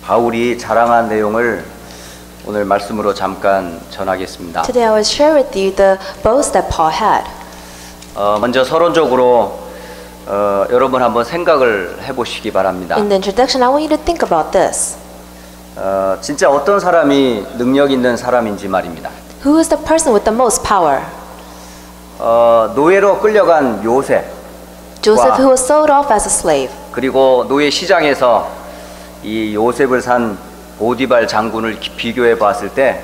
바울이 자랑한 내용을 오늘 말씀으로 잠깐 전하겠습니다. Today I will share with you the boast that Paul had. 먼저 서론적으로 여러분 한번 생각을 해보시기 바랍니다. In the introduction, I want you to think about this. 진짜 어떤 사람이 능력 있는 사람인지 말입니다. Who is the person with the most power? 노예로 끌려간 요셉, Joseph, who was sold off as a slave. 그리고 노예 시장에서 이 요셉을 산 보디발 장군을 비교해 봤을 때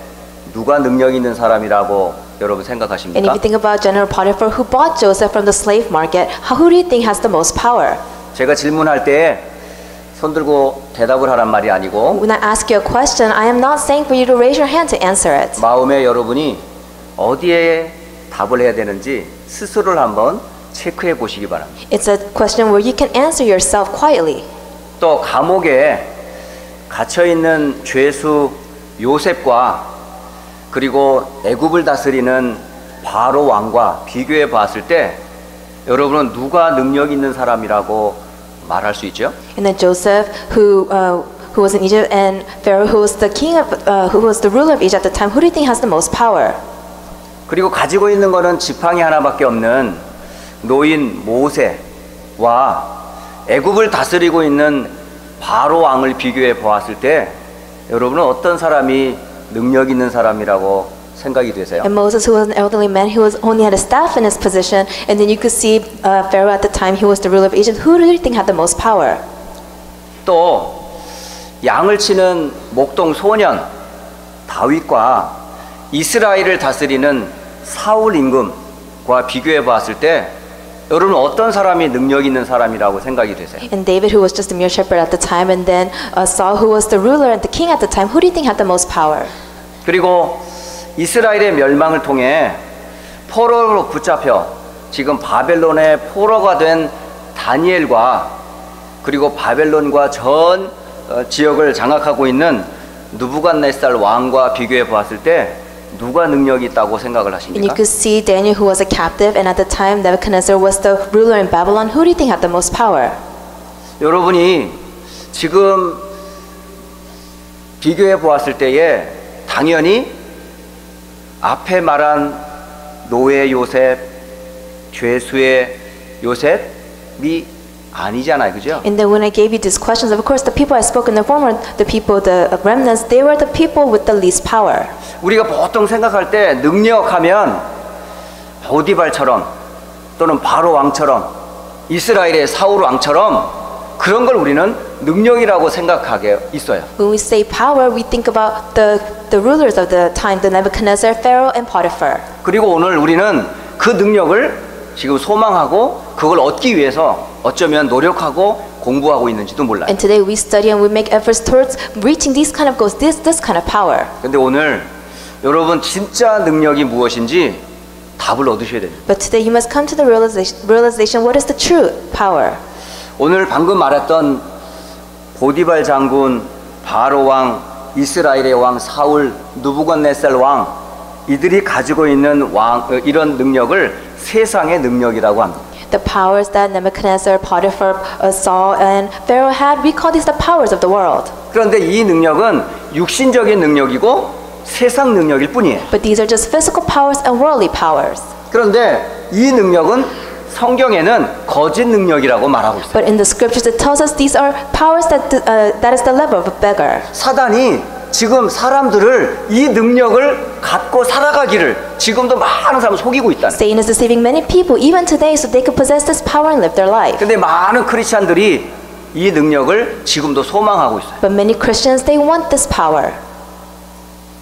누가 능력 있는 사람이라고 여러분 And if 생각하십니까? you think about General Potiphar, who bought Joseph from the slave market, who do you think has the most power? 제가 질문할 때 손 들고 대답을 하란 말이 아니고 When I ask you a question, I am not saying for you to raise your hand to answer it. 마음에 여러분이 어디에 답을 해야 되는지 스스로를 한번 체크해 보시기 바랍니다. It's a question where you can answer yourself quietly. 또 감옥에 갇혀 있는 죄수 요셉과 그리고 애굽을 다스리는 바로 왕과 비교해 봤을 때 여러분은 누가 능력 있는 사람이라고 말할 수 있죠? And then Joseph, who was in Egypt, and Pharaoh, who was the king of, who was the ruler of Egypt at the time, who do you think has the most power? 그리고 가지고 있는 거는 지팡이 하나밖에 없는 노인 모세와 애굽을 다스리고 있는 바로 왕을 비교해 보았을 때 여러분은 어떤 사람이 능력 있는 사람이라고 생각이 되세요? And Moses, who was an elderly man, who was only had a staff in his position, and then you could see Pharaoh at the time, he was the ruler of Egypt. Who do you think had the most power? 또 양을 치는 목동 소년 다윗과 이스라엘을 다스리는 사울 임금과 비교해 봤을 때 여러분 어떤 사람이 능력 있는 사람이라고 생각이 되세요? And David, who was just a mere shepherd at the time, and then Saul, who was the ruler and the king at the time, who do you think had the most power? 그리고 이스라엘의 멸망을 통해 포로로 붙잡혀 지금 바벨론의 포로가 된 다니엘과 그리고 바벨론과 전 지역을 장악하고 있는 느부갓네살 왕과 비교해 보았을 때 누가 능력이 있다고 생각을 And you 하십니까? could see Daniel, who was a captive, and at the time Nebuchadnezzar was the ruler in Babylon. Who do you think had the most power? 여러분이 지금 비교해 보았을 때에 당연히 앞에 말한 노예 요셉, 죄수의 요셉이 아니잖아요, 그죠? And then when I gave you these questions, of course, the people I spoke in the former, the people, the remnants, they were the people with the least power. 우리가 보통 생각할 때 능력하면 보디발처럼 또는 바로 왕처럼 이스라엘의 사울 왕처럼 그런 걸 우리는 능력이라고 생각하게 있어요. When we say power, we think about the rulers of the time, the Nebuchadnezzar, Pharaoh, and Potiphar. 그리고 오늘 우리는 그 능력을 지금 소망하고 그걸 얻기 위해서 어쩌면 노력하고 공부하고 있는지도 몰라요. And today we study and we make efforts towards reaching these kind of goals, this kind of power. 근데 오늘 여러분 진짜 능력이 무엇인지 답을 얻으셔야 됩니다. But today you must come to the realization what is the true power. 오늘 방금 말했던 보디발 장군, 바로 왕, 이스라엘의 왕 사울, 느부갓네살 왕 이들이 가지고 있는 이런 능력을 세상의 능력이라고 합니다. The powers that Nebuchadnezzar, Potiphar, Saul, and Pharaoh had, we call these the powers of the world. 그런데 이 능력은 육신적인 능력이고 세상 능력일 뿐이에요. But these are just physical powers and worldly powers. 그런데 이 능력은 성경에는 거짓 능력이라고 말하고 있어요. But in the scriptures it tells us these are powers that is the level of a beggar. 사단이 지금 사람들을 이 능력을 갖고 살아가기를 지금도 많은 사람을 속이고 있다는 거예요. Satan is deceiving many people even today so they could possess this power and live their life. 근데 많은 크리스찬들이 이 능력을 지금도 소망하고 있어요. But many Christians, they want this power.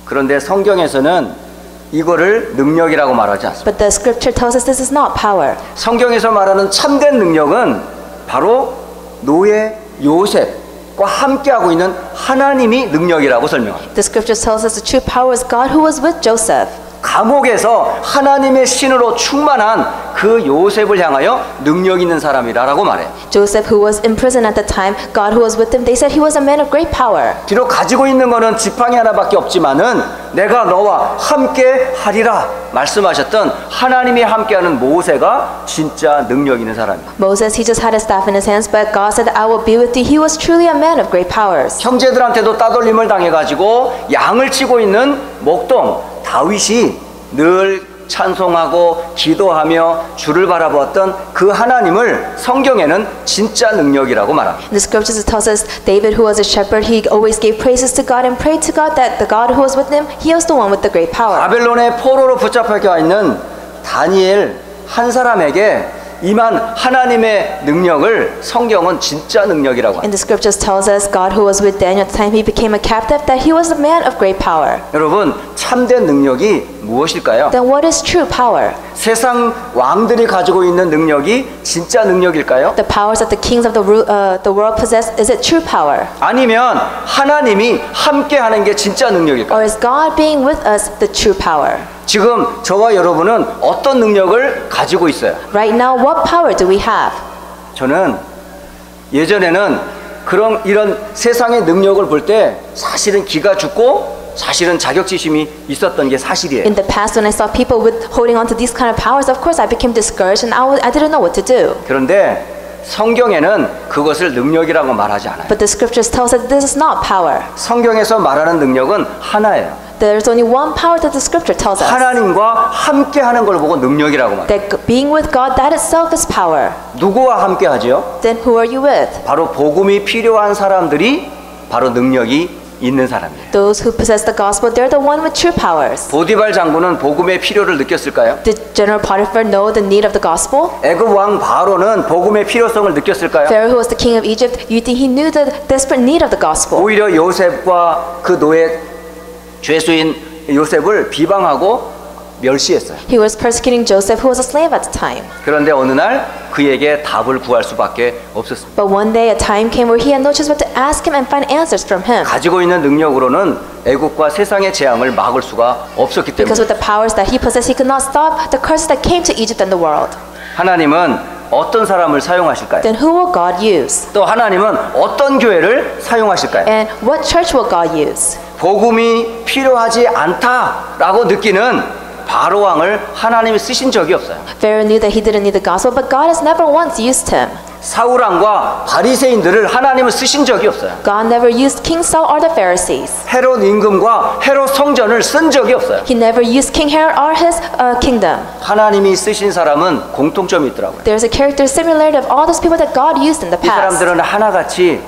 그런데 성경에서는 이거를 능력이라고 말하지 않습니다. But the scripture tells us this is not power. 성경에서 말하는 참된 능력은 바로 노예 요셉과 함께하고 있는 하나님이 능력이라고 설명합니다. The scripture tells us the true power is God who was with Joseph. 감옥에서 하나님의 신으로 충만한 그 요셉을 향하여 능력 있는 사람이라고 말해요. Joseph, who was in prison at the time, God who was with him, they said he was a man of great power. 비록 가지고 있는 거는 지팡이 하나밖에 없지만은 내가 너와 함께 하리라 말씀하셨던 하나님이 함께하는 모세가 진짜 능력 있는 사람이에요. Moses, he just had a staff in his hands, but God said, I will be with you. He was truly a man of great powers. 형제들한테도 따돌림을 당해가지고 양을 치고 있는 목동 다윗이 늘 찬송하고 기도하며 주를 바라보았던 그 하나님을 성경에는 진짜 능력이라고 말합니다. The scriptures tells us David, who was a shepherd, he always gave praises to God and prayed to God that the God who was with him, he was the one with the great power. 바벨론의 포로로 붙잡혀 있는 다니엘 한 사람에게 임한 하나님의 능력을 성경은 진짜 능력이라고 합니다. And the scriptures tells us God who was with Daniel at the time he became a captive, that he was a man of great power. 여러분, 참된 능력이 무엇일까요? Then what is true power? 세상 왕들이 가지고 있는 능력이 진짜 능력일까요? The powers that the kings of the world possess, is it true power? 아니면 하나님이 함께하는 게 진짜 능력일까요? Or is God being with us the true power? 지금 저와 여러분은 어떤 능력을 가지고 있어요? Right now, what power do we have? 저는 예전에는 이런 세상의 능력을 볼 때 사실은 기가 죽고 사실은 자격지심이 있었던 게 사실이에요. In the past, when I saw people holding on to these kind of powers, of course I became discouraged and I didn't know what to do. 그런데 성경에는 그것을 능력이라고 말하지 않아요. But the scriptures tells us this is not power. 성경에서 말하는 능력은 하나예요. There's only one power that the scripture tells us. 하나님과 함께하는 걸 보고 능력이라고 말해요. That being with God, that itself is power. 누구와 함께하지요? Then who are you with? 바로 복음이 필요한 사람들이 바로 능력이 있는 사람이에요. Those who possess the gospel, they're the one with true powers. 보디발 장군은 복음의 필요를 느꼈을까요? Did General Potiphar know the need of the gospel? 애굽 왕 바로는 복음의 필요성을 느꼈을까요? Pharaoh, who was the king of Egypt, you think he knew the desperate need of the gospel? 오히려 요셉과 그 노예 죄수인 요셉을 비방하고 멸시했어요. He was persecuting Joseph, who was a slave at the time. 그런데 어느 날 그에게 답을 구할 수밖에 없었습니다. But one day a time came where he had no choice but to ask him and find answers from him. 가지고 있는 능력으로는 애국과 세상의 재앙을 막을 수가 없었기 Because 때문에 with the powers that he possessed, he could not stop the curses that came to Egypt and the world. 하나님은 어떤 사람을 사용하실까요? Then who will God use? 또 하나님은 어떤 교회를 사용하실까요? And what church will God use? 복음이 필요하지 않다라고 느끼는 바로 왕을 하나님이 쓰신 적이 없어요. Pharaoh knew that he didn't need the gospel, but God has never once used him. 사울 왕과 바리새인들을 하나님은 쓰신 적이 없어요. God never used King Saul or the Pharisees. 헤롯 임금과 헤롯 성전을 쓴 적이 없어요. He never used King Herod or his kingdom. 하나님이 쓰신 사람은 공통점이 있더라고요. There's a character similarity of all those people that God used in the 이 past. 사람들은 하나같이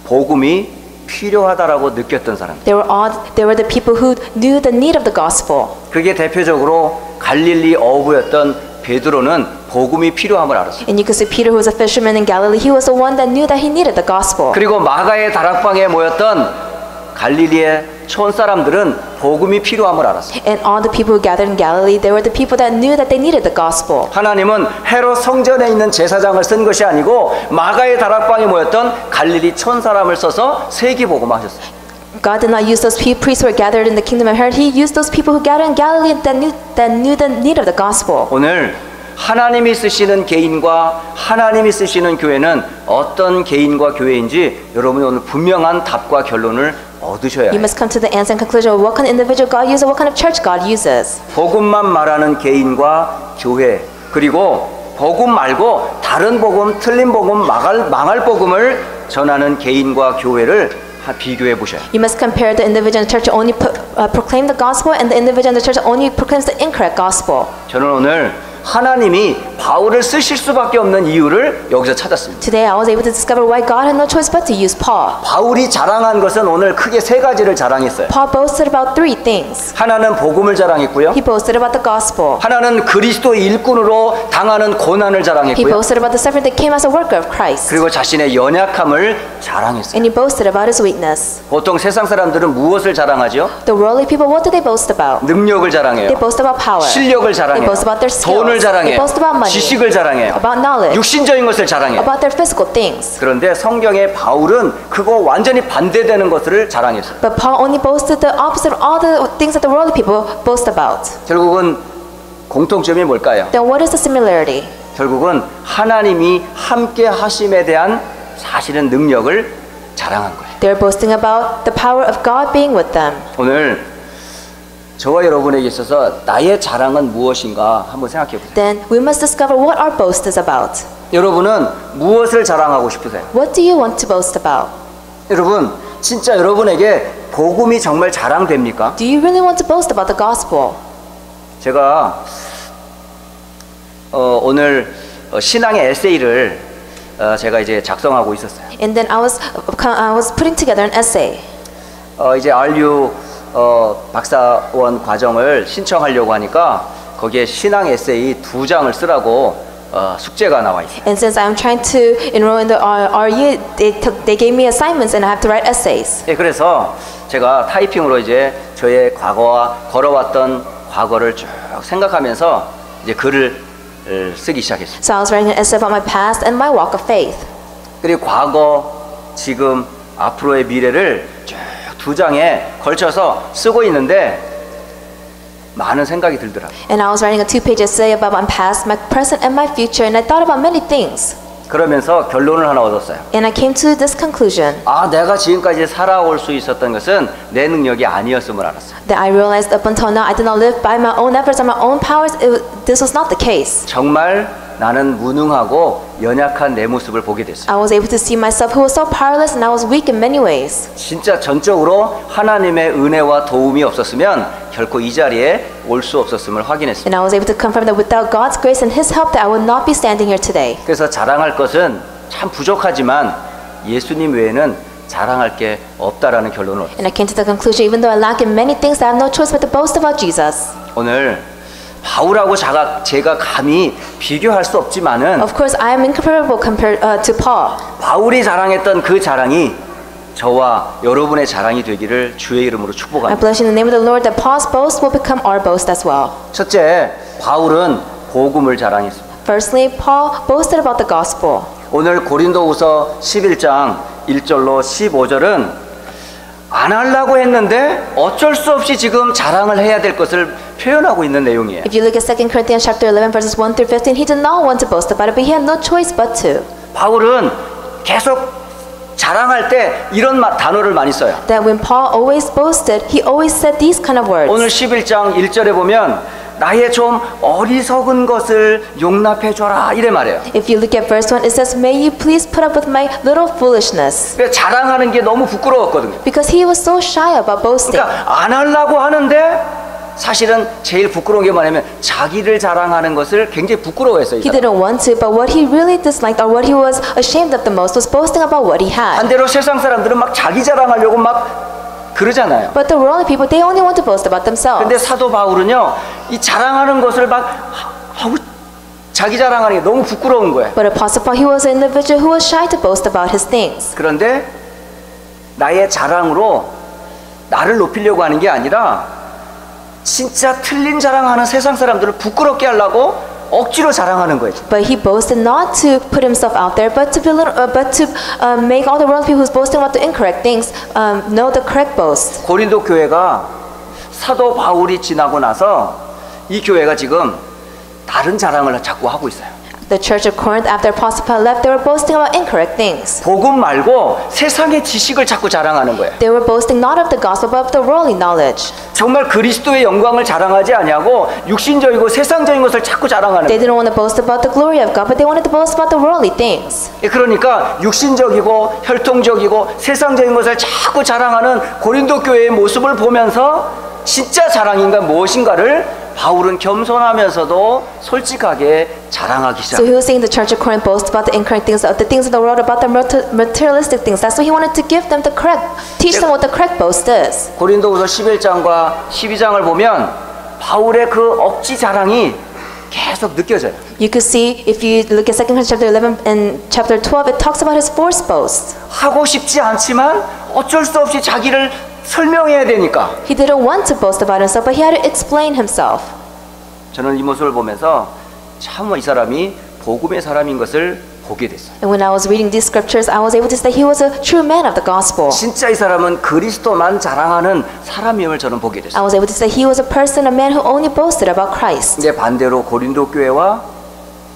복음이 필요하다라고 느꼈던 사람. They were the people who knew the need of the gospel. 그게 대표적으로 갈릴리 어부였던 베드로는 복음이 필요함을 알았어요. And you could see Peter, who was a fisherman in Galilee, he was the one that knew that he needed the gospel. 그리고 마가의 다락방에 모였던 갈릴리의 촌 사람들은 복음이 필요함을 알았어요. And all the people who gathered in Galilee, they were the people that knew that they needed the gospel. 하나님은 헤롯 성전에 있는 제사장을 쓴 것이 아니고 마가의 다락방에 모였던 갈릴리 촌 사람을 써서 세기복음을 하셨어요. God did not use those priests who were gathered in the kingdom of Herod. He used those people who gathered in Galilee that knew the need of the gospel. 오늘 하나님이 쓰시는 개인과 하나님이 쓰시는 교회는 어떤 개인과 교회인지 여러분이 오늘 분명한 답과 결론을 얻으셔야 You 해요. must come to the answer and conclusion of what kind of individual God uses, what kind of church God uses. 복음만 말하는 개인과 교회, 그리고 복음 말고 다른 복음, 틀린 복음, 망할 복음을 전하는 개인과 교회를 비교해 보셔요. You must compare the individual in the church who only proclaim the gospel and the individual in the church who only proclaims the incorrect gospel. 저는 오늘 하나님이 바울을 쓰실 수밖에 없는 이유를 여기서 찾았습니다. Today I was able to discover why God had no choice but to use Paul. 바울이 자랑한 것은 오늘 크게 세 가지를 자랑했어요. Paul boasted about three things. 하나는 복음을 자랑했고요. He boasted about the gospel. 하나는 그리스도의 일꾼으로 당하는 고난을 He 자랑했고요. boasted about the suffering that came as a worker of Christ. 그리고 자신의 연약함을 자랑했어요. And he boasted about his weakness. 보통 세상 사람들은 무엇을 자랑하죠? The worldly people, what do they boast about? 능력을 자랑해요. They boast about power. 실력을 They 자랑해요. boast about their skills. 돈을 They 자랑해요. boast about money. 지식을 자랑해요. About knowledge. 육신적인 것을 자랑해요. About their physical things. 그런데 성경의 바울은 그거 완전히 반대되는 것을 자랑했어요. But Paul only boasted the opposite of all the things that the worldly people boast about. 결국은 공통점이 뭘까요? Then what is the similarity? 결국은 하나님이 함께 하심에 대한 사실은 능력을 자랑한 거예요. They're boasting about the power of God being with them. 오늘 저와 여러분에게 있어서 나의 자랑은 무엇인가 한번 생각해 보세요. Then we must discover what our boast is about. 여러분은 무엇을 자랑하고 싶으세요? What do you want to boast about? 여러분 진짜 여러분에게 복음이 정말 자랑됩니까? Do you really want to boast about the gospel? 제가 오늘 신앙의 에세이를 제가 이제 작성하고 있었어요. And then I was putting together an essay. 이제 RU 박사원 과정을 신청하려고 하니까 거기에 신앙 에세이 2장을 쓰라고 숙제가 나와 있어요. And since I'm trying to enroll in the RU, they gave me assignments and I have to write essays. 예, 그래서 제가 타이핑으로 이제 저의 과거와 걸어왔던 과거를 쭉 생각하면서 이제 글을 쓰기 시작했어요. So I was writing an essay about my past and my walk of faith. 그리고 과거, 지금, 앞으로의 미래를 쭉 2장에 걸쳐서 쓰고 있는데 많은 생각이 들더라고요. And I was writing a 2-page essay about my past, my present, and my future, and I thought about many things. 그러면서 결론을 하나 얻었어요. And I came to this conclusion 내가 지금까지 살아올 수 있었던 것은 내 능력이 아니었음을 알았어요. that I realized up until now I did not live by my own efforts and my own powers. This was not the case. 정말 나는 무능하고 연약한 내 모습을 보게 됐어요. I was able to see myself who was so powerless and I was weak in many ways. 진짜 전적으로 하나님의 은혜와 도움이 없었으면 결코 이 자리에 올 수 없었음을 확인했어요. And I was able to confirm that without God's grace and His help that I would not be standing here today. 그래서 자랑할 것은 참 부족하지만 예수님 외에는 자랑할 게 없다라는 결론을 얻었어요. And I came to the conclusion, even though I lack in many things, I have no choice but to boast about Jesus. 오늘 바울하고 제가 감히 비교할 수 없지만은 Of course, I am incomparable compared to Paul. 바울이 자랑했던 그 자랑이 저와 여러분의 자랑이 되기를 주의 이름으로 I 축복합니다. bless you in the name of the Lord that Paul's boast will become our boast as well. 첫째, 바울은 복음을 자랑했습니다. Firstly, Paul boasted about the gospel. 오늘 고린도후서 11장 1절로 15절은 안 하려고 했는데 어쩔 수 없이 지금 자랑을 해야 될 것을 표현하고 있는 내용이에요. If you look at 2 Corinthians chapter 11 verses 1 through 15, he did not want to boast about it, but he had no choice but to. 바울은 계속 자랑할 때 이런 단어를 많이 써요. That when Paul always boasted, he always said these kind of words. 오늘 11장 1절에 보면 나의 좀 어리석은 것을 용납해 줘라 이래 말해요. If you look at verse 1, it says, "May you please put up with my little foolishness." 그러니까 자랑하는 게 너무 부끄러웠거든요. Because he was so shy about boasting. 그러니까 안 하려고 하는데 사실은 제일 부끄러운 게 뭐냐면 자기를 자랑하는 것을 굉장히 부끄러워했어요. He didn't want to, but what he really disliked or what he was ashamed of the most was boasting about what he had. 반대로 세상 사람들은 막 자기 자랑하려고 막 그러잖아요. But the worldly people, they only want to boast about themselves. 근데 사도 바울은요, 이 자랑하는 것을 막 자기 자랑하는 게 너무 부끄러운 거예요. But Apostle Paul, he was an individual who was shy to boast about his things. 그런데 나의 자랑으로 나를 높이려고 하는 게 아니라 진짜 틀린 자랑하는 세상 사람들을 부끄럽게 하려고 억지로 자랑하는 거예요. But he boasted not to put himself out there, but to make all the world people who's boasting about the incorrect things know the correct boast. 고린도 교회가 사도 바울이 지나고 나서 이 교회가 지금 다른 자랑을 자꾸 하고 있어요. The church of Corinth, after Apostle Paul left, they were boasting about incorrect things. 복음 말고 세상의 지식을 자꾸 자랑하는 거예요. They were boasting not of the gospel, but of the worldly knowledge. 정말 그리스도의 영광을 자랑하지 아니하고 육신적이고 세상적인 것을 자꾸 자랑하는 They 거예요. didn't want to boast about the glory of God, but they wanted to boast about the worldly things. 그러니까 육신적이고 혈통적이고 세상적인 것을 자꾸 자랑하는 고린도 교회의 모습을 보면서 진짜 자랑인가 무엇인가를 바울은 겸손하면서도 솔직하게 자랑하기 So 시작해요. he was saying the church of Corinth boasts about the incorrect things, of the things of the world, about the materialistic things. That's why he wanted to give them the correct, teach them what the correct boast is. 고린도후서 11장과 12장을 보면 바울의 그 억지 자랑이 계속 느껴져요. You could see if you look at 2 Corinthians chapter 11 and chapter 12, it talks about his forced boast. 하고 싶지 않지만 어쩔 수 없이 자기를 설명해야 되니까. He didn't want to boast about himself, but he had to explain himself. 저는 이 모습을 보면서 참 이 사람이 복음의 사람인 것을 보게 됐어요. And when I was reading these scriptures, I was able to say he was a true man of the gospel. 진짜 이 사람은 그리스도만 자랑하는 사람임을 저는 보게 됐어요. I was able to say he was a person, a man who only boasted about Christ. 근데 반대로 고린도 교회와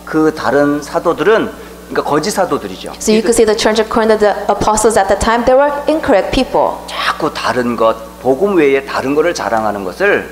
그 다른 사도들은 그러니까 거짓 사도들이죠. So you could see the church of Corinth, the apostles at the time, they were incorrect people. 자꾸 다른 것, 복음 외에 다른 것을 자랑하는 것을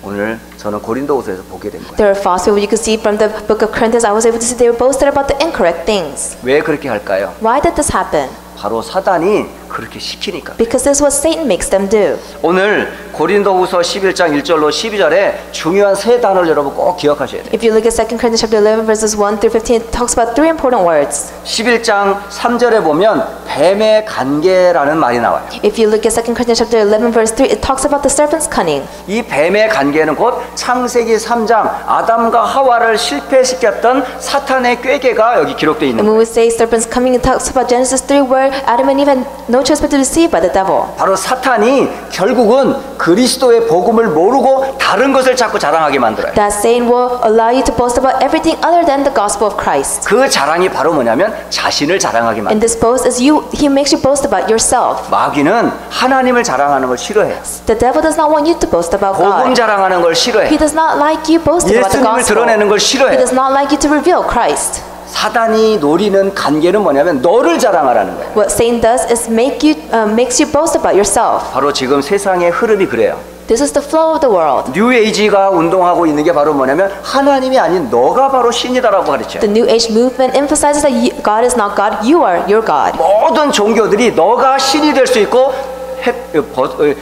오늘 저는 고린도후서에서 보게 된 거예요. There are false people. You could see from the book of Corinthians, I was able to see they were boasted about the incorrect things. 왜 그렇게 할까요? Why did this happen? 바로 사단이 그렇게 시키니까. Because this is what Satan makes them do. 오늘 고린도후서 11장 1절로 12절에 중요한 세 단어를 여러분 꼭 기억하셔야 돼요. If you look at 2 Corinthians chapter 11 verses 1 through 15, it talks about three important words. 11장 3절에 보면 뱀의 간계라는 말이 나와요. If you look at 2 Corinthians chapter 11 verse 3, it talks about the serpent's cunning. 이 뱀의 간계는 곧 창세기 3장 아담과 하와를 실패시켰던 사탄의 꾀계가 여기 기록되어 있는 And when 거예요. we say serpent's cunning, it talks about Genesis 3 where Adam and Eve had no choice but to be deceived by the devil. 바로 사탄이 결국은 그리스도의 복음을 모르고 다른 것을 자꾸 자랑하게 만들어요. That Satan will allow you to boast about everything other than the gospel of Christ. 그 자랑이 바로 뭐냐면 자신을 자랑하게 만들어요. And this boast is he makes you boast about yourself. 마귀는 하나님을 자랑하는 걸 싫어해요. The devil does not want you to boast about 복음 God. 자랑하는 걸 싫어해요. He does not like you boasting about the 예수님을 gospel. 드러내는 걸 He 싫어해요. does not like you to reveal Christ. 사단이 노리는 간계는 뭐냐면 너를 자랑하라는 거예요. What Satan does is makes you boast about yourself. 바로 지금 세상의 흐름이 그래요. This is the flow of the world. 뉴에이지가 운동하고 있는 게 바로 뭐냐면 하나님이 아닌 너가 바로 신이다라고 가르쳐요. The New Age movement emphasizes that God is not God, you are your God. 모든 종교들이 너가 신이 될 수 있고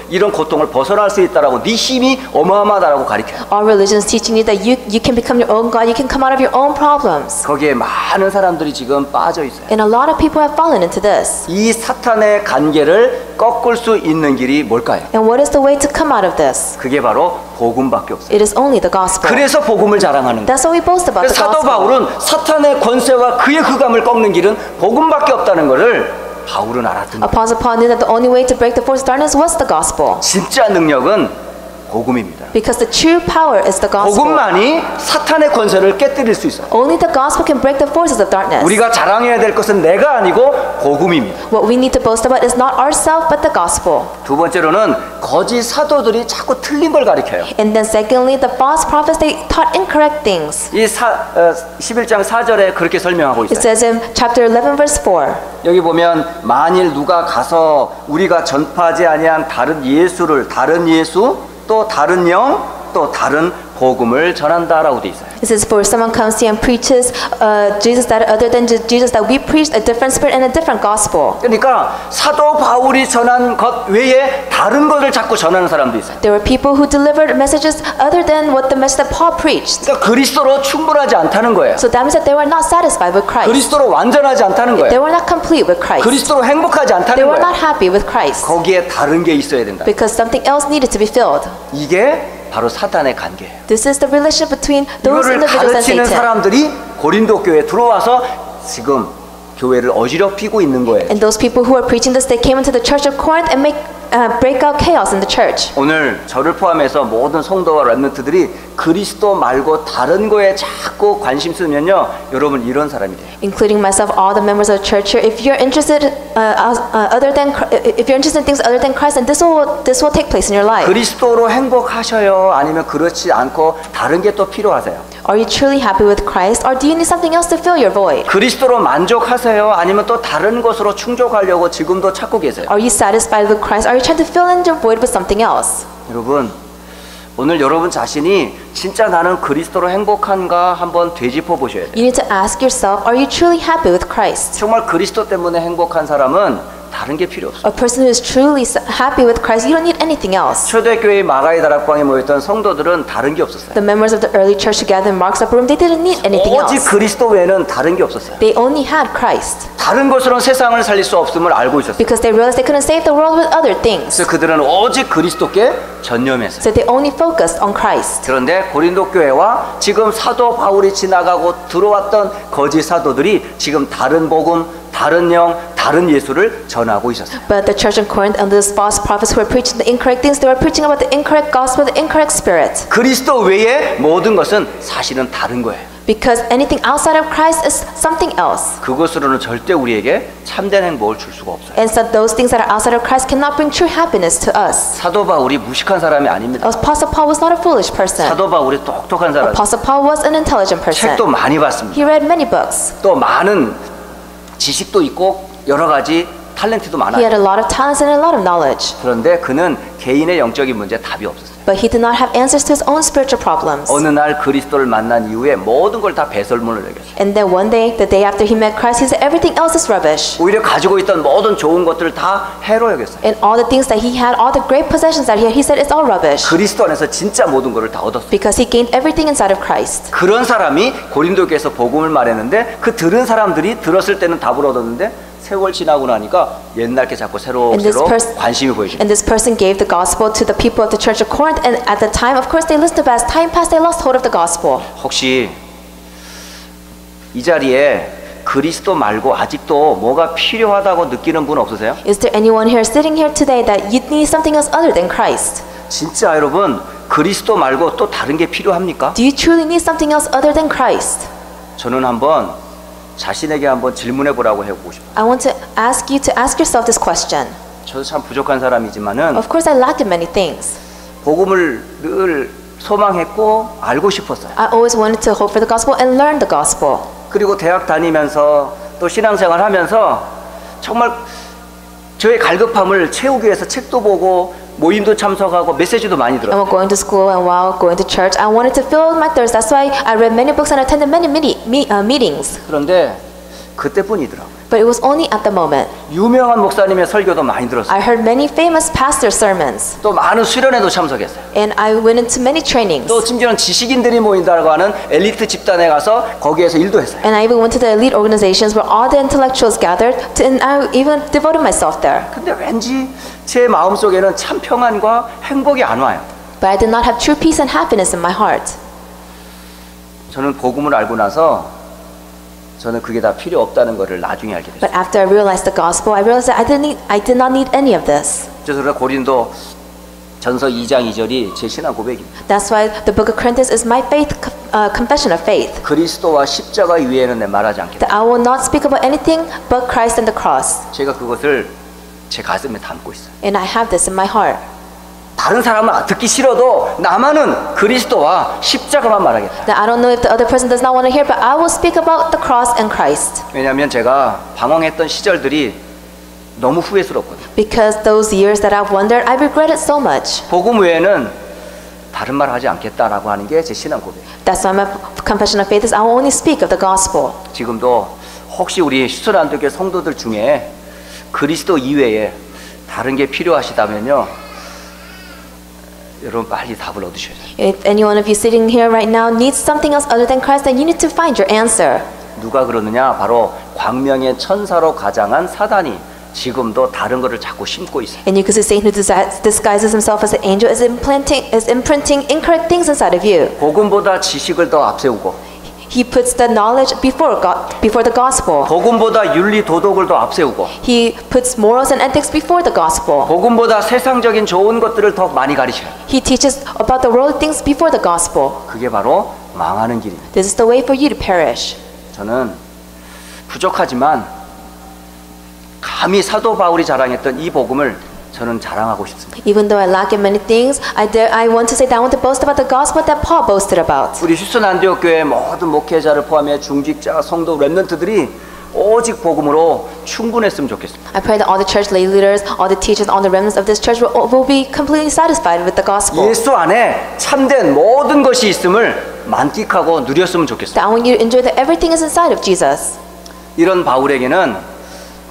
이런 고통을 벗어날 수 있다라고 네 힘이 어마어마하다라고 가르쳐요. All religions teaching you that you can become your own God, you can come out of your own problems. 거기에 많은 사람들이 지금 빠져 있어요. And a lot of people have fallen into this. 이 사탄의 관계를 꺾을 수 있는 길이 뭘까요? And what is the way to come out of this? 그게 바로 복음밖에 없어요. It is only the gospel. 그래서 복음을 자랑하는 거예요. That's what we boast about the 사도 gospel. 바울은 사탄의 권세와 그의 흑암을 꺾는 길은 복음밖에 없다는 것을 바울은 알았던 거예요. Apostle Paul knew that the only way to break the force of darkness was the gospel. 진짜 능력은 복음입니다. Because the true power is the gospel. 복음만이 사탄의 권세를 깨뜨릴 수 있어요. Only the gospel can break the forces of darkness. 우리가 자랑해야 될 것은 내가 아니고 복음입니다. What we need to boast about is not ourselves but the gospel. 두 번째로는 거짓 사도들이 자꾸 틀린 걸 가르쳐요. And then secondly, the false prophets, they taught incorrect things. 이 11장 4절에 그렇게 설명하고 It 있어요. says in chapter 11 verse 4. 여기 보면 만일 누가 가서 우리가 전파하지 아니한 다른 예수를 다른 예수 또 다른 영 또 다른 복음을 전한다라고 돼 있어요. It says, for someone comes here and preaches Jesus that other than Jesus, that we preach a different spirit and a different gospel. 그러니까 사도 바울이 전한 것 외에 다른 것을 자꾸 전하는 사람도 있어요. There were people who delivered messages other than what the message that Paul preached. 그러니까 그리스도로 충분하지 않다는 거예요. So that means that they were not satisfied with Christ. 그리스도로 완전하지 않다는 They 거예요. were not complete with Christ. 그리스도로 행복하지 They 않다는 were 거예요. not happy with Christ. 거기에 다른 게 있어야 된다. Because something else needed to be filled. 이게 바로 사탄의 관계예요. This is the relationship between those 이거를 individuals and 가르치는 Satan. 사람들이 고린도 교회에 들어와서 지금 교회를 어지럽히고 있는 거예요. And those people who are preaching this, they came into the church of Corinth and break out chaos in the church. 오늘 저를 포함해서 모든 성도와 랩런트들이 그리스도 말고 다른 거에 자꾸 관심 쓰면요, 여러분 이런 사람이 돼요. Including myself, all the members of the church here. If you're interested if you're interested in things other than Christ, then this will take place in your life. 그리스도로 행복하셔요? 아니면 그렇지 않고 다른 게 또 필요하세요? Are you truly happy with Christ, or do you need something else to fill your void? 그리스도로 만족하세요? 아니면 또 다른 것으로 충족하려고 지금도 찾고 계세요? Are you satisfied with Christ? Are you trying to fill in your void with something else? 여러분, 오늘 여러분 자신이 진짜 나는 그리스도로 행복한가 한번 되짚어 보셔야 돼요. You need to ask yourself, are you truly happy with Christ? 정말 그리스도 때문에 행복한 사람은 다른 게 필요 없어요. A person who is truly happy with Christ, you don't need anything else. 초대교회 마가의 다락방에 모였던 성도들은 다른 게 없었어요. The members of the early church together in Mark's upper room, they didn't need anything 오직 else. 그리스도 외에는 다른 게 없었어요. They only had Christ 다른 것으로는 세상을 살릴 수 없음을 알고 있었어요. because they realized they couldn't save the world with other things. 그래서 그들은 오직 그리스도께 전념했어요. So they only focused on Christ. 그런데 고린도 교회와 지금 사도 바울이 지나가고 들어왔던 거짓 사도들이 지금 다른 복음, 다른 영, 다른 예수를 전하고 있었어요. But the church in Corinth and those false prophets who were preaching the incorrect things, they were preaching about the incorrect gospel, the incorrect spirit. 그리스도 외의 모든 것은 사실은 다른 거예요. Because anything outside of Christ is something else. 그것으로는 절대 우리에게 참된 행복을 줄 수가 없어요. And so those things that are outside of Christ cannot bring true happiness to us. 사도 바울이 무식한 사람이 아닙니다. Apostle Paul was not a foolish person. 사도 바울이 똑똑한 사람. Apostle Paul was an intelligent person. 책도 많이 봤습니다. He read many books. 또 많은 지식도 있고 여러 가지 탤런트도 He 많아요. had a lot of talents and a lot of knowledge. 그런데 그는 개인의 영적인 문제에 답이 없었어요. But he did not have answers to his own spiritual problems. 어느 날 그리스도를 만난 이후에 모든 걸 다 배설물로 여겼어요. And then one day, the day after he met Christ, he said everything else is rubbish. 오히려 가지고 있던 모든 좋은 것들을 다 해로 여겼어요. And all the things that he had, all the great possessions that he said it's all rubbish. 그리스도 안에서 진짜 모든 것을 다 얻었어요. Because he gained everything inside of Christ. 그런 사람이 고린도 교회에서 복음을 말했는데 그 들은 사람들이 들었을 때는 답을 얻었는데 세월 지나고 나니까 옛날 게 자꾸 새로 관심이 보이죠. And this person gave the gospel to the people of the church of Corinth, and at the time, of course, they listened, but as time passed, they lost hold of the gospel. 혹시 이 자리에 그리스도 말고 아직도 뭐가 필요하다고 느끼는 분 없으세요? Is there anyone here sitting here today that you need something else other than Christ? 진짜 여러분 그리스도 말고 또 다른 게 필요합니까? Do you truly need something else other than Christ? 저는 한번 자신에게 한번 질문해 보라고 해보고 싶어요. I want to ask you to ask yourself this question. 저도 참 부족한 사람이지만은 Of course, I lacked in many things. 복음을 늘 소망했고 알고 싶었어요. I always wanted to hope for the gospel and learn the gospel. 그리고 대학 다니면서 또 신앙생활 하면서 정말 저의 갈급함을 채우기 위해서 책도 보고 모임도 참석하고 메시지도 많이 들었어요. And while going to school and while going to church, I wanted to fill my thirst. That's why I read many books and attended many meetings. 그런데 그때뿐이더라고요. But it was only at the moment. 유명한 목사님의 설교도 많이 들었어요. I heard many famous pastor sermons. 또 많은 수련회도 참석했어요. And I went into many trainings. 또 심지어는 지식인들이 모인다고 하는 엘리트 집단에 가서 거기에서 일도 했어요. And I even went to the elite organizations where all the intellectuals gathered, and I even devoted myself there. 근데 왠지 제 마음속에는 참 평안과 행복이 안 와요. But I did not have true peace and happiness in my heart. 저는 복음을 알고 나서 저는 그게 다 필요 없다는 것을 나중에 알게 됐어요. But after I realized the gospel, I realized that I did not need any of this. 그래서 고린도 전서 2장 2절이 제 신앙 고백입니다. That's why the book of Corinthians is my faith confession of faith. 그리스도와 십자가 위에는 내 말하지 않겠다. That I will not speak about anything but Christ and the cross. 제가 그것을 제 가슴에 담고 있어요. And I have this in my heart. 다른 사람은 듣기 싫어도 나만은 그리스도와 십자가만 말하겠다. That I don't know if the other person does not want to hear, but I will speak about the cross and Christ. 왜냐하면 제가 방황했던 시절들이 너무 후회스럽거든요. Because those years that I've wondered, I regret it so much. 복음 외에는 다른 말 하지 않겠다라고 하는 게 제 신앙 고백. That's why my confession of faith is I will only speak of the gospel. 지금도 혹시 우리 슈스란도교 성도들 중에 그리스도 이외에 다른 게 필요하시다면요. 여러분 빨리 답을 얻으셔야 돼요. If any one of you sitting here right now needs something else other than Christ, then you need to find your answer. 누가 그러느냐? 바로 광명의 천사로 가장한 사단이 지금도 다른 것을 자꾸 심고 있어요. And you can see Satan who disguises himself as an angel is imprinting incorrect things inside of you. 복음보다 지식을 더 앞세우고 He puts the knowledge before the gospel. 복음보다 윤리 도덕을 더 앞세우고 He puts morals and ethics before the gospel. 복음보다 세상적인 좋은 것들을 더 많이 가르쳐요. He teaches about the worldly things before the gospel. 그게 바로 망하는 길입니다. This is the way for you to perish. 저는 부족하지만 감히 사도 바울이 자랑했던 이 복음을 저는 자랑하고 싶습니다. Even though I lack in many things, I want to say that I want to boast about the gospel that Paul boasted about. 우리 휴스턴 안디옥 교회 모든 목회자를 포함해 중직자, 성도, 렘넌트들이 오직 복음으로 충분했으면 좋겠습니다. I pray that all the church lay leaders, all the teachers, all the remnants of this church will be completely satisfied with the gospel. 예수 안에 참된 모든 것이 있음을 만끽하고 누렸으면 좋겠습니다. That I want you to enjoy that everything is inside of Jesus. 이런 바울에게는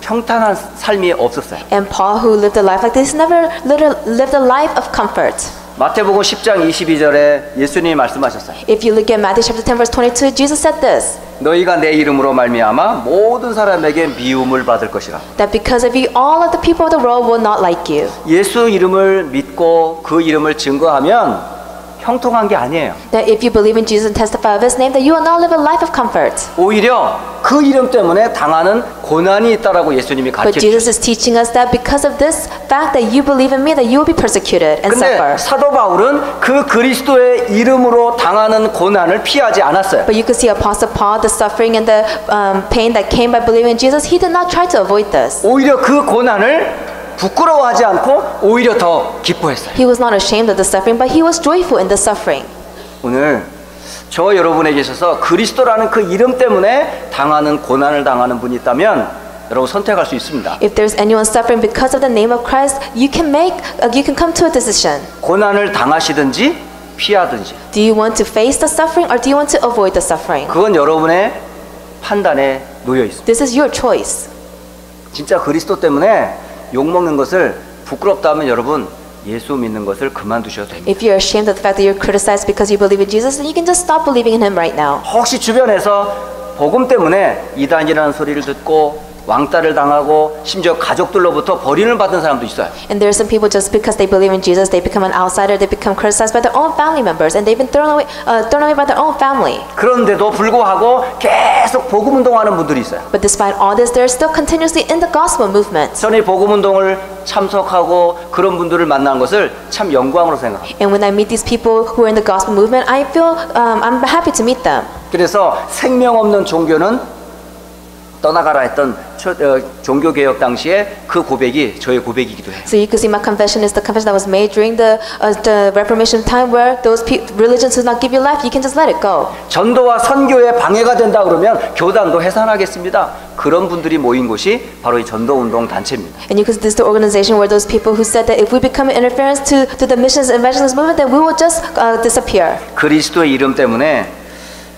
평탄한 삶이 없었어요. And Paul, who lived a life like this, never lived a life of comfort. 마태복음 10장 22절에 예수님이 말씀하셨어요. If you look at Matthew chapter 10 verse 22, Jesus said this, 너희가 내 이름으로 말미암아 모든 사람에게 미움을 받을 것이라. that because of you, all of the people of the world will not like you. 예수 이름을 믿고 그 이름을 증거하면 형통한 게 아니에요. That if you believe in Jesus and testify of His name, that you will not live a life of comfort. 오히려 그 이름 때문에 당하는 고난이 있다라고 예수님이 But 가르쳐 Jesus 주셨어요. is teaching us that because of this fact that you believe in me, that you will be persecuted and 근데 suffer. 사도 바울은 그 그리스도의 이름으로 당하는 고난을 피하지 않았어요. But you could see Apostle Paul, the suffering and the pain that came by believing in Jesus, he did not try to avoid this. 오히려 그 고난을 부끄러워하지 않고 오히려 더 기뻐했어요. He was not ashamed of the suffering, but he was joyful in the suffering. 오늘 저 여러분에게 있어서 그리스도라는 그 이름 때문에 당하는 고난을 당하는 분이 있다면 여러분 선택할 수 있습니다. If there's anyone suffering because of the name of Christ, you can come to a decision. 고난을 당하시든지 피하든지 Do you want to face the suffering or do you want to avoid the suffering? 그건 여러분의 판단에 놓여 있습니다. This is your choice. 진짜 그리스도 때문에 욕먹는 것을 부끄럽다 하면 여러분 예수 믿는 것을 그만두셔도 됩니다. If you're ashamed of the fact that you're criticized because you believe in Jesus, then you can just stop believing in Him right now. 혹시 주변에서 복음 때문에 이단이라는 소리를 듣고 왕따를 당하고 심지어 가족들로부터 버림을 받은 사람도 있어요. And there are some people just because they believe in Jesus, they become an outsider, they become criticized by their own family members, and they've been thrown away by their own family. 그런데도 불구하고 계속 복음 운동하는 분들이 있어요. But despite all this, they're still continuously in the gospel movement. 저는 이 복음 운동을 참석하고 그런 분들을 만난 것을 참 영광으로 생각합니다. And when I meet these people who are in the gospel movement, I feel I'm happy to meet them. 그래서 생명 없는 종교는 떠나가라 했던 종교개혁 당시에 그 고백이 저의 고백이기도 해요. So you can see my confession is the confession that was made during the Reformation time, where those religions do not give you life, you can just let it go. 전도와 선교에 방해가 된다 그러면 교단도 해산하겠습니다. 그런 분들이 모인 곳이 바로 이 전도운동 단체입니다. And you can see this the organization where those people who said that if we become an interference to the missions and evangelism movement, then we will just disappear. 그리스도의 이름 때문에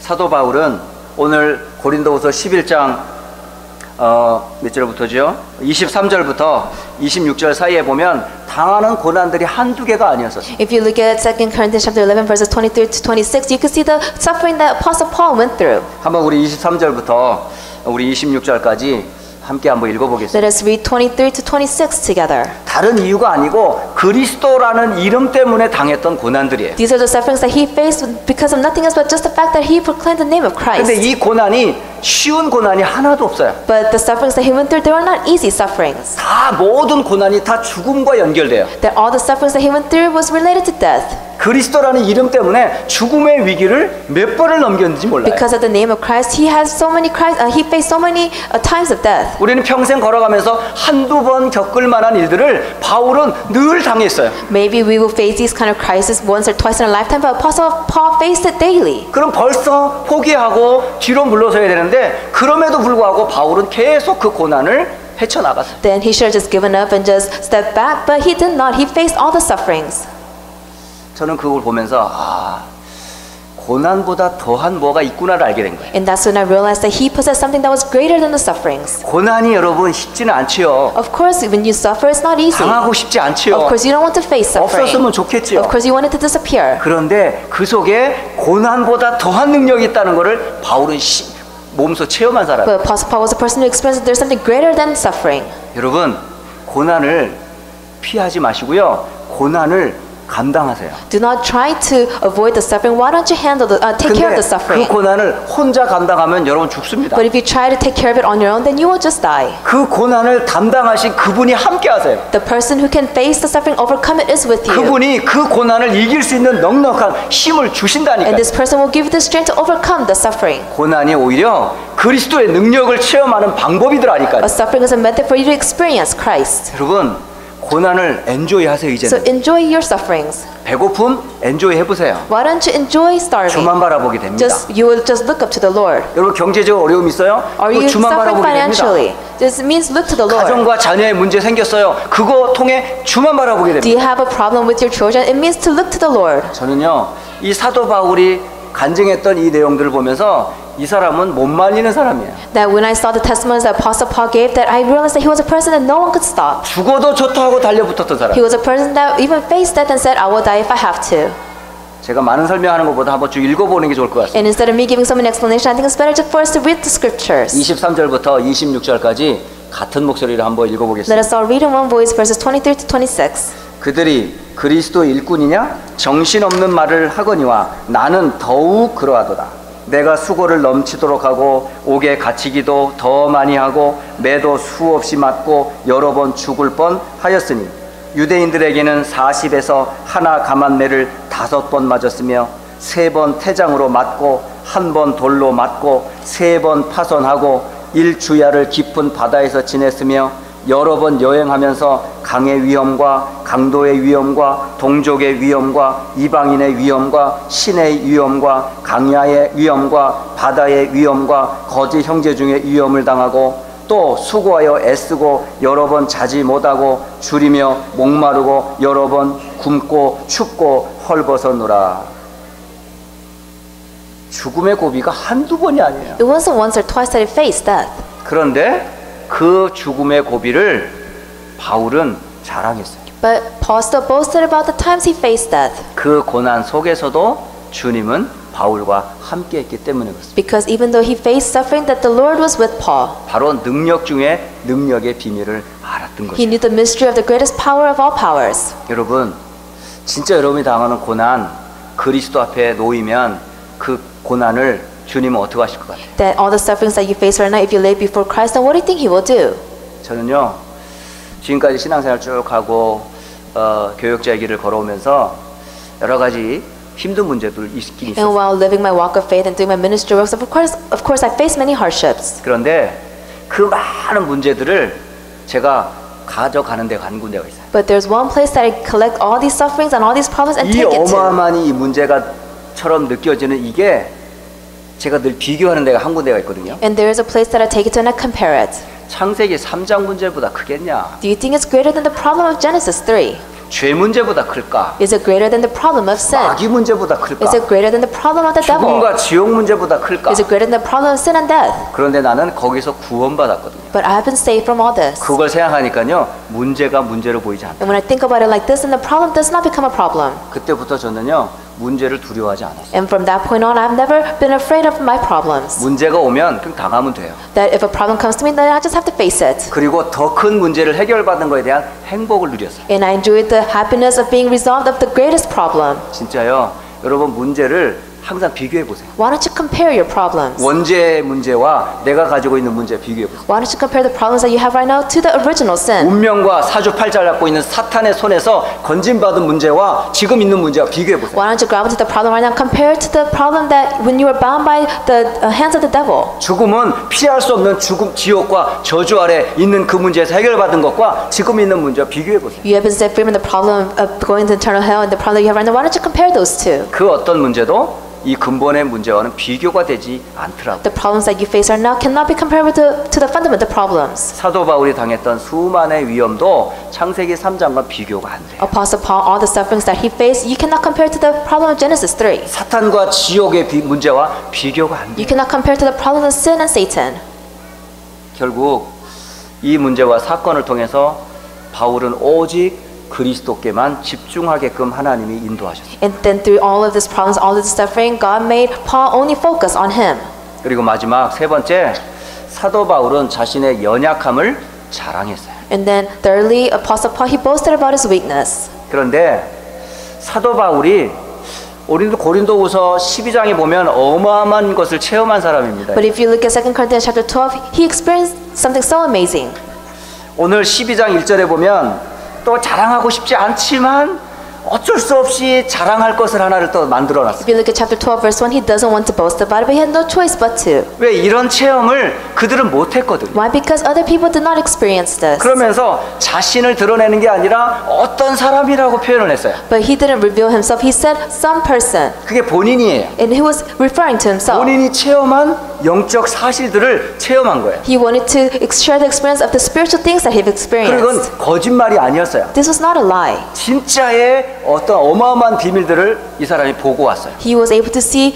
사도 바울은 오늘 고린도후서 11장 몇 절부터죠? 23절부터 26절 사이에 보면 당하는 고난들이 한두 개가 아니었어요. If you look at 2 Corinthians chapter 11 verses 23 to 26, you can see the suffering that Apostle Paul went through. 한번 우리 23절부터 우리 26절까지 함께 한번 읽어보겠습니다. Let us read 23 to 26 together. 다른 이유가 아니고 그리스도라는 이름 때문에 당했던 고난들이에요. These are the sufferings that he faced because of nothing else but just the fact that he proclaimed the name of 근데 Christ. 이 고난이 쉬운 고난이 하나도 없어요. But the sufferings that he went through, they were not easy sufferings. 다 모든 고난이 다 죽음과 연결돼요. That all the sufferings that he went through was related to death. 그리스도라는 이름 때문에 죽음의 위기를 몇 번을 넘겼는지 몰라요. Because of the name of Christ, he faced so many times of death. 우리는 평생 걸어가면서 한두 번 겪을 만한 일들을 바울은 늘 당했어요. Maybe we will face these kind of crises once or twice in a lifetime, but Apostle Paul faced it daily. 그럼 벌써 포기하고 뒤로 물러서야 되는데 그럼에도 불구하고 바울은 계속 그 고난을 헤쳐나갔어요. Then he should have just given up and just stepped back, but he did not. He faced all the sufferings. 저는 그걸 보면서 고난보다 더한 뭐가 있구나를 알게 된 거예요. And that's when I realized that he possessed something that was greater than the sufferings. 고난이 여러분 쉽지는 않지요. Of course, when you suffer, it's not easy. 당하고 싶지 않지요. Of course, you don't want to face suffering. 없었으면 좋겠지요. Of course, you want it to disappear. 그런데 그 속에 고난보다 더한 능력이 있다는 것을 바울은 몸소 체험한 사람. But Apostle Paul was a person who experienced that there's something greater than suffering. 여러분, 고난을 피하지 마시고요. 고난을 감당하세요. Do not try to avoid the suffering. Why don't you take care of the 근데 suffering? 그 고난을 혼자 감당하면 여러분 죽습니다. But if you try to take care of it on your own, then you will just die. 그 고난을 담당하신 그분이 함께 하세요. The person who can face the suffering, overcome it, is with you. 그분이 그 고난을 이길 수 있는 넉넉한 힘을 주신다니까요. And this person will give you the strength to overcome the suffering. 고난이 오히려 그리스도의 능력을 체험하는 방법이더라니까요. A suffering is a method for you to experience Christ. 여러분, 고난을 엔조이 하세요. 이제는. So enjoy your sufferings. 배고픔 엔조이 해보세요. Why don't you enjoy starving? 주만 바라보게 됩니다. You will just look up to the Lord. 여러분 경제적 어려움 있어요? Are you 주만 suffering 바라보게 financially? 됩니다. This means look to the Lord. 가정과 자녀의 문제 생겼어요. 그거 통해 주만 바라보게 Do 됩니다. you have a problem with your children? It means to look to the Lord. 저는요, 이 사도 바울이 간증했던 이 내용들을 보면서 이 사람은 못 말리는 사람이에요. That when I saw the testimonies that Apostle Paul gave, that I realized that he was a person that no one could stop. 죽어도 좋다 하고 달려붙었던 사람. He was a person that even faced death and said, I will die if I have to. 제가 많은 설명하는 것보다 한번 쭉 읽어보는 게 좋을 것 같습니다. And instead of me giving so many explanations, I think it's better for us to read the scriptures. 23절부터 26절까지 같은 목소리로 한번 읽어보겠습니다. Let us all read in one voice verses 23 to 26. 그들이 그리스도 일꾼이냐? 정신없는 말을 하거니와 나는 더욱 그러하도다. 내가 수고를 넘치도록 하고 옥에 갇히기도 더 많이 하고 매도 수없이 맞고 여러 번 죽을 뻔하였으니 유대인들에게는 40에서 하나 감한 매를 5번 맞았으며 3번 태장으로 맞고 1번 돌로 맞고 3번 파손하고 1주야를 깊은 바다에서 지냈으며 여러 번 여행하면서 강의 위험과 강도의 위험과 동족의 위험과 이방인의 위험과 신의 위험과 강야의 위험과 바다의 위험과 거짓 형제 중의 위험을 당하고 또 수고하여 애쓰고 여러 번 자지 못하고 줄이며 목마르고 여러 번 굶고 춥고 헐벗었노라. 죽음의 고비가 한두 번이 아니에요. It wasn't once or twice that he faced death. 그런데 그 죽음의 고비를 바울은 자랑했어요. But Paul still boasted about the times he faced death. 그 고난 속에서도 주님은 바울과 함께 했기 때문에 그렇습니다. Because even though he faced suffering, that the Lord was with Paul. 바로 능력 중에 능력의 비밀을 알았던 He 거죠. knew the mystery of the greatest power of all powers. 여러분, 진짜 여러분이 당하는 고난, 그리스도 앞에 놓이면 그 고난을 주님은 어떻게 하실 것 같아요? That all the sufferings that you face right now, if you lay before Christ, then what do you think he will do? 저는요, 지금까지 신앙생활 쭉 하고 교역자의 길을 걸어오면서 여러 가지 힘든 문제들 있긴 And 있었어요. while living my walk of faith and doing my ministry works, of course, I faced many hardships. 그런데 그 많은 문제들을 제가 가져가는 데가 한 군데가 있어요. But there's one place that I collect all these sufferings and all these problems and 이 take it to. 어마어마한 이 문제가처럼 느껴지는 이게 제가 늘 비교하는 데가 한 군데가 있거든요. And there is a place that I take it to and I compare it. 창세기 3장 문제보다 크겠냐? Do you think it's greater than the problem of Genesis 3? 죄 문제보다 클까? Is it greater than the problem of sin? 마귀 문제보다 클까? Is it greater than the problem of the devil? 죽음과 지옥 문제보다 클까? Is it greater than the problem of sin and death? 그런데 나는 거기서 구원받았거든요. But I have been saved from all this. 그걸 생각하니까요, 문제가 문제로 보이지 않아요. And when I think about it like this, then the problem does not become a problem. 그때부터 저는요, 문제를 두려워하지 않았어요. And from that point on, I've never been afraid of my problems. 문제가 오면 그냥 당하면 돼요. That if a problem comes to me, then I just have to face it. 그리고 더 큰 문제를 해결받은 거에 대한 행복을 누렸어요. And I enjoyed the happiness of being resolved of the greatest problem. 진짜요, 여러분 문제를 항상 비교해 보세요. Why don't you compare your problems? 원죄의 문제와 내가 가지고 있는 문제 비교해 보세요. Why don't you compare the problems that you have right now to the original sin? 운명과 사주팔자를 갖고 있는 사탄의 손에서 건진받은 문제와 지금 있는 문제와 비교해 보세요. Why don't you grab into the problem right now compared to the problem that when you were bound by the hands of the devil? 죽음은 피할 수 없는 죽음, 지옥과 저주 아래 있는 그 문제에서 해결받은 것과 지금 있는 문제와 비교해 보세요. You have been set free from the problem of going to eternal hell and the problem that you have right now. Why don't you compare those two? 그 어떤 문제도 이 근본의 문제와는 비교가 되지 않더라고요. The problems that you face right now cannot be compared to the fundamental problems. 사도 바울이 당했던 수많은 위험도 창세기 3장과 비교가 안 돼요. Apostle Paul, all the sufferings that he faced, you cannot compare to the problem of Genesis 3. 사탄과 지옥의 문제와 비교가 안 돼요. You cannot compare to the problem of sin and Satan. 결국 이 문제와 사건을 통해서 바울은 오직 그리스도께만 집중하게끔 하나님이 인도하셨어요. And then through all of these problems, all of this suffering, God made Paul only focus on him. 그리고 마지막 세 번째, 사도 바울은 자신의 연약함을 자랑했어요. And then thirdly, Apostle Paul, he boasted about his weakness. 그런데 사도 바울이 고린도후서 12장에 보면 어마어마한 것을 체험한 사람입니다. But if you look at 2 Corinthians chapter 12, he experienced something so amazing. 오늘 12장 1절에 보면 또 자랑하고 싶지 않지만 어쩔 수 없이 자랑할 것을 하나를 또 만들어놨어요. If you look at chapter 12, verse 1, he doesn't want to boast about it, but he had no choice but to. 왜 이런 체험을 그들은 못했거든요. Why? Because other people did not experience this. 그러면서 자신을 드러내는 게 아니라 어떤 사람이라고 표현을 했어요. But he didn't reveal himself. He said some person. 그게 본인이에요. And he was referring to himself. 본인이 체험한 영적 사실들을 체험한 거예요. He wanted to share the experience of the spiritual things that he've 그리고 experienced. 그건 거짓말이 아니었어요. This was not a lie. 진짜의 어떤 어마어마한 비밀들을 이 사람이 보고 왔어요. He was able to see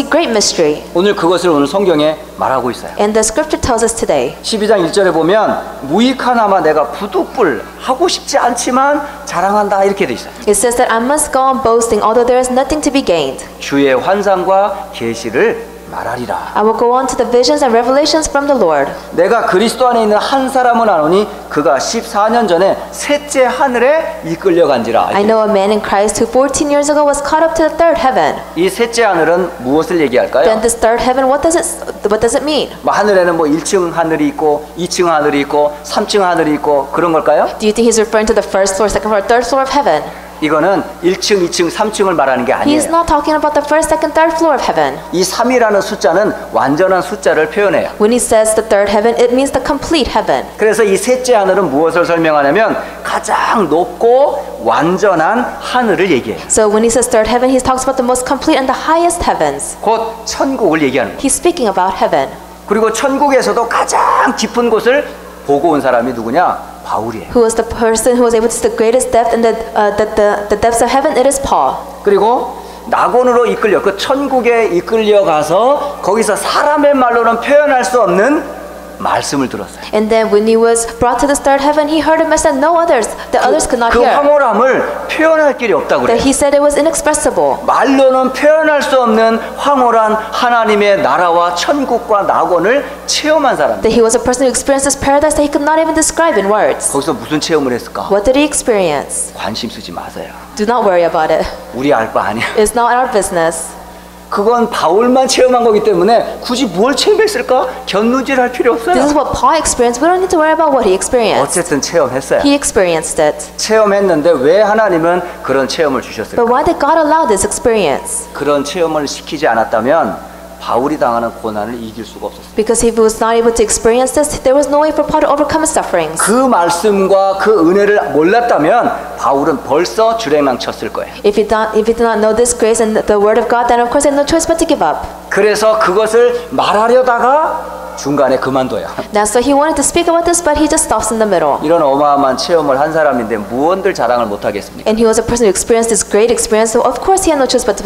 great mystery. 오늘 그것을 오늘 성경에 말하고 있어요. And the scripture tells us today. 12장 1절에 보면 무익하나마 내가 부득불 하고 싶지 않지만 자랑한다 이렇게 돼 있어요. It says that I must go on boasting although there is nothing to be gained. 주의 환상과 계시를 말하리라. I will go on to the visions and revelations from the Lord. 내가 그리스도 안에 있는 한 사람은 아노니 그가 14년 전에 셋째 하늘에 이끌려간지라. I know a man in Christ who 14 years ago was caught up to the third heaven. 이 셋째 하늘은 무엇을 얘기할까요? Then this third heaven, what does it mean? 뭐 하늘에는 뭐 1층 하늘이 있고 2층 하늘이 있고 3층 하늘이 있고 그런 걸까요? Do you think he's referring to the first floor, second floor, third floor of heaven? 이거는 1층, 2층, 3층을 말하는 게 He's 아니에요. not talking about the first, second, third floor of heaven. 이 3이라는 숫자는 완전한 숫자를 표현해요. When he says the third heaven, it means the complete heaven. 그래서 이 셋째 하늘은 무엇을 설명하냐면 가장 높고 완전한 하늘을 얘기해요. So when he says third heaven, he talks about the most complete and the highest heavens. 곧 천국을 얘기하는 거예요. He's speaking about heaven. 그리고 천국에서도 가장 깊은 곳을 보고 온 사람이 누구냐? 바울이에요. Who was the person who was able to see the greatest depth and the depths of heaven? It is Paul. 그리고 낙원으로 이끌려 그 천국에 이끌려 가서 거기서 사람의 말로는 표현할 수 없는 말씀을 들었어요. And then when he was brought to this third heaven, he heard a message that others could not 그 hear. 황홀함을 표현할 길이 없다고 그래요. That he said it was inexpressible. 말로는 표현할 수 없는 황홀한 하나님의 나라와 천국과 낙원을 체험한 사람. That he was a person who experienced this paradise that he could not even describe in words. 거기서 무슨 체험을 했을까? What did he experience? 관심 쓰지 마세요. Do not worry about it. 우리 알 바 아니야. It's not our business. 그건 바울만 체험한 거기 때문에 굳이 뭘 체험했을까? 견누질할 필요 This is 없어요. what Paul experienced. We don't need to worry about what he experienced. 어쨌든 체험했어요. He experienced it. 체험했는데 왜 하나님은 그런 체험을 주셨을까? But why did God allow this experience? 그런 체험을 시키지 않았다면 바울이 당하는 고난을 이길 수가 없었어요. Because if he was not able to experience this, there was no way for Paul to overcome his sufferings. 그 말씀과 그 은혜를 몰랐다면 바울은 벌써 주랭랑 쳤을 거예요. If he did not know this grace and the word of God, then of course he had no choice but to give up. 그래서 그것을 말하려다가 중간에 그만둬요. That's why he wanted to speak about this, but he just stops in the middle. 이런 어마어마한 체험을 한 사람인데 무언들 자랑을 못 하겠습니까? And he was a person who experienced this great experience, so of course he had no choice but to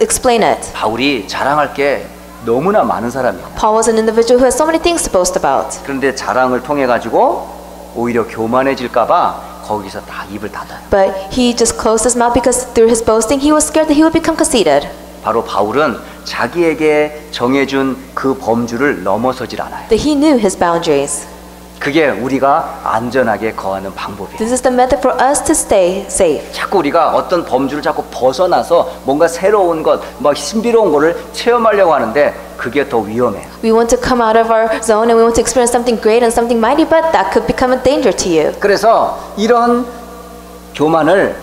explain it. 바울이 자랑할 게 너무나 많은 사람이에요. Paul was an individual who had so many things to boast about. 그런데 자랑을 통해 가지고 오히려 교만해질까봐 거기서 다 입을 닫아요. But he just closed his mouth because through his boasting, he was scared that he would become conceited. 바로 바울은 자기에게 정해준 그 범주를 넘어서질 않아요. That he knew his boundaries. 그게 우리가 안전하게 거하는 방법이에요. This is the method for us to stay safe. 자꾸 우리가 어떤 범주를 자꾸 벗어나서 뭔가 새로운 것, 막 신비로운 거를 체험하려고 하는데 그게 더 위험해요. We want to come out of our zone and we want to experience something great and something mighty, but that could become a danger to you. 그래서 이런 교만을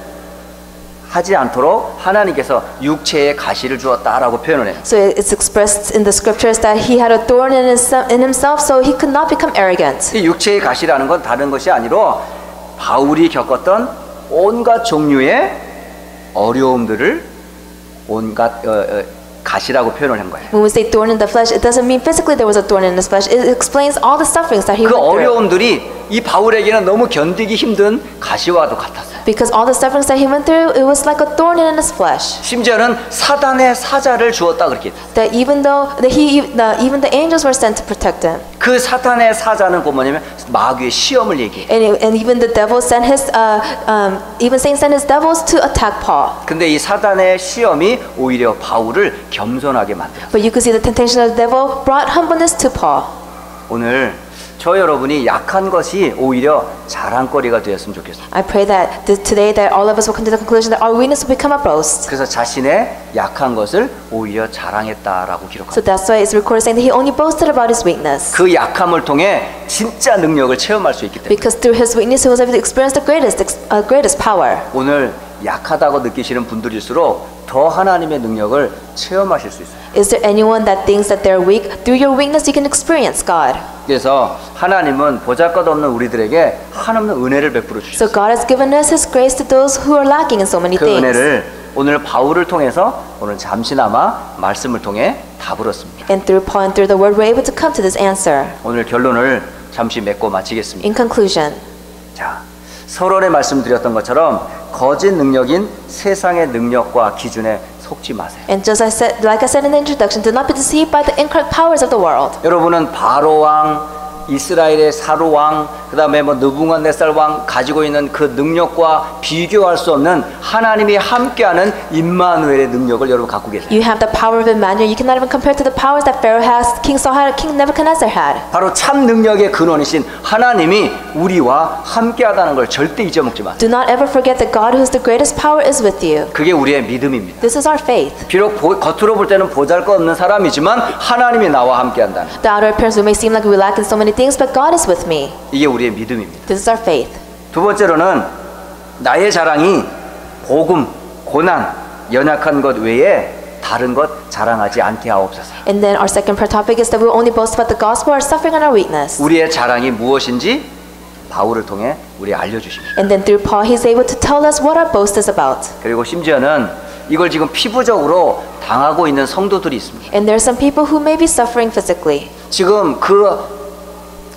하지 않도록 하나님께서 육체에 가시를 주었다라고 표현을 해요. So it's expressed in the scriptures that he had a thorn in himself, so he could not become arrogant. 이 육체의 가시라는 건 다른 것이 아니라 바울이 겪었던 온갖 종류의 어려움들을 온갖 가시라고 표현을 한 거예요. When we say thorn in the flesh, it doesn't mean physically there was a thorn in his flesh. It explains all the sufferings that he 그 went through. 어려움들이 이 바울에게는 너무 견디기 힘든 가시와도 같았어요. Because all the sufferings that he went through, it was like a thorn in his flesh. 심지어는 사단의 사자를 주었다 그렇게 했어요. That even the angels were sent to protect him, 그 사탄의 사자는 뭐냐면 마귀의 시험을 얘기해요. and even the devil sent even Satan sent his devils to attack Paul. 근데 이 사단의 시험이 오히려 바울을 겸손하게 만들었어요. But you could see the temptation of the devil brought humbleness to Paul. 오늘 저 여러분이 약한 것이 오히려 자랑거리가 되었으면 좋겠어요. I pray that today that all of us will come to the conclusion that our weakness will become a boast. 그래서 자신의 약한 것을 오히려 자랑했다라고 기록합니다. So that's why it's recorded saying that he only boasted about his weakness. 그 약함을 통해 진짜 능력을 체험할 수 있기 때문에 Because through his weakness he was able to experience the greatest power. 오늘 약하다고 느끼시는 분들일수록 더 하나님의 능력을 체험하실 수 있어요. Is there anyone that thinks that they're weak? Through your weakness you can experience God. 그래서 하나님은 보잘것없는 우리들에게 한없는 은혜를 베풀어 So 주셨어요. God has given us his grace to those who are lacking in so many 그 things. 은혜를 오늘 바울을 통해서 오늘 잠시나마 말씀을 통해 답을 얻습니다. And through Paul and through the word, we're able to come to this answer. 오늘 결론을 잠시 맺고 마치겠습니다. In conclusion, 자, 서론에 말씀드렸던 것처럼 거짓 능력인 세상의 능력과 기준에 속지 마세요. and just like I said in the introduction, do not be deceived by the incorrect powers of the world. 여러분은 바로 왕, 이스라엘의 사루 왕, 그다음에 뭐 느부갓네살 왕 가지고 있는 그 능력과 비교할 수 없는 하나님이 함께하는 임마누엘의 능력을 여러분 갖고 계세요. You have the power of Emmanuel. You cannot even compare to the powers that Pharaoh has, King Saul had, King Nebuchadnezzar had. 바로 참 능력의 근원이신 하나님이 우리와 함께하다는 걸 절대 잊어먹지 마세요. Do not ever forget that God, who is the greatest power, is with you. 그게 우리의 믿음입니다. This is our faith. 비록 겉으로 볼 때는 보잘것없는 사람이지만 하나님이 나와 함께한다는 The outer appearance, we may seem like we lack in so many things, but God is with me. 이게 우리의 믿음입니다. This is our faith. 두 번째로는 나의 자랑이 복음, 고난, 연약한 것 외에 다른 것 자랑하지 않게 하옵소서. And then our second prayer topic is that we will only boast about the gospel, our suffering, and our weakness. 우리의 자랑이 무엇인지 바울을 통해 우리 알려주십니다. And then through Paul, he's able to tell us what our boast is about. 그리고 심지어는 이걸 지금 피부적으로 당하고 있는 성도들이 있습니다. And there are some people who may be suffering physically. 지금 그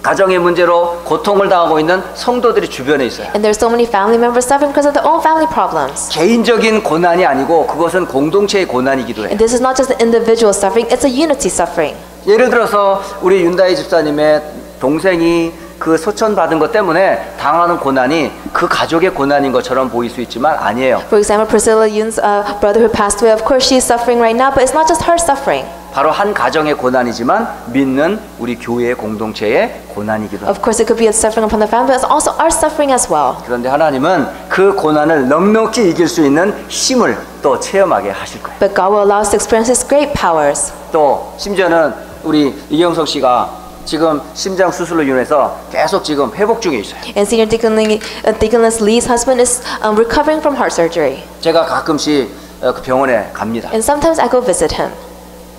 가정의 문제로 고통을 당하고 있는 성도들이 주변에 있어요. And there are so many family members suffering because of their own family problems. 개인적인 고난이 아니고 그것은 공동체의 고난이기도 해요. And this is not just an individual suffering, it's a unity suffering. 예를 들어서 우리 윤다희 집사님의 동생이 그 소천 받은 것 때문에 당하는 고난이 그 가족의 고난인 것처럼 보일 수 있지만 아니에요. For example, Priscilla Yoon's brother who passed away, of course she's suffering right now, but it's not just her suffering. 바로 한 가정의 고난이지만 믿는 우리 교회의 공동체의 고난이기도 합니다. Of course, it could be a suffering upon the family, but it's also our suffering as well. 그런데 하나님은 그 고난을 넉넉히 이길 수 있는 힘을 또 체험하게 하실 거예요. But God will allow us to experience His great powers. 또 심지어는 우리 이경석 씨가 지금 심장 수술로 인해서 계속 지금 회복 중에 있어요. And Senior Deaconess Lee's husband is recovering from heart surgery. 제가 가끔씩 그 병원에 갑니다. And sometimes I go visit him.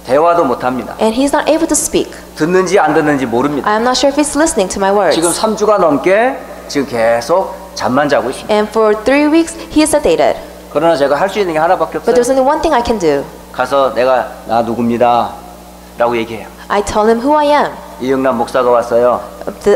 대화도 못합니다. And he's not able to speak. 듣는지 안 듣는지 모릅니다. I am not sure if he's listening to my words. 지금 3주가 넘게 지금 계속 잠만 자고 있습니다. And for 3 weeks, he is sedated. 그러나 제가 할 수 있는 게 하나밖에 But 없어요. there's only one thing I can do. 가서 내가 나 누굽니다 라고 얘기해요. I tell him who I am. 이영남 목사가 왔어요.